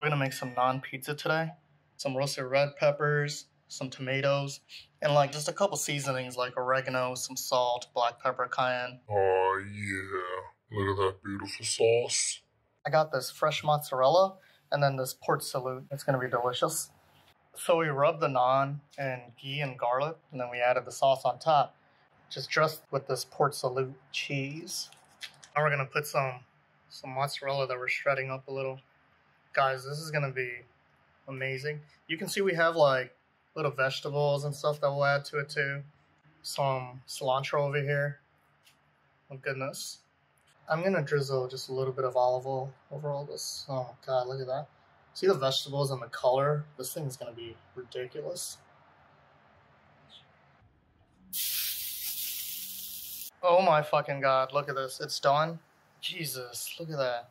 We're gonna make some naan pizza today. Some roasted red peppers, some tomatoes, and like just a couple seasonings like oregano, some salt, black pepper, cayenne. Oh yeah, look at that beautiful sauce. I got this fresh mozzarella and then this port salut. It's gonna be delicious. So we rubbed the naan in ghee and garlic, and then we added the sauce on top, just dressed with this port salut cheese. Now we're gonna put some mozzarella that we're shredding up a little. Guys, this is gonna be amazing. You can see we have like little vegetables and stuff that we'll add to it too. Some cilantro over here. Oh goodness. I'm gonna drizzle just a little bit of olive oil over all this. Oh god, look at that. See the vegetables and the color? This thing's gonna be ridiculous. Oh my fucking god, look at this. It's done. Jesus, look at that.